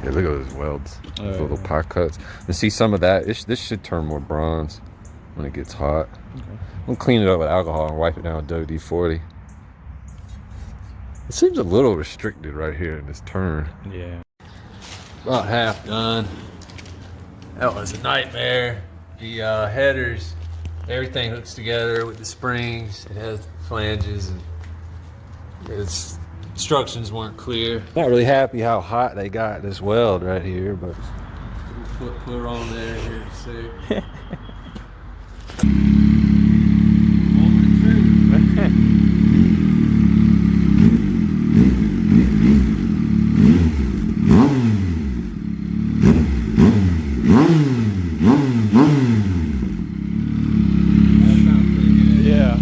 Yeah, look at those welds. Those right. little pie cuts. And see some of that. This should turn more bronze when it gets hot. Okay. We'll clean it up with alcohol and wipe it down with WD-40. It seems a little restricted right here in this turn. Yeah. About half done. That was a nightmare. The headers, everything hooks together with the springs. It has flanges and its instructions weren't clear. Not really happy how hot they got this weld right here, but we'll put her on there here in a sec.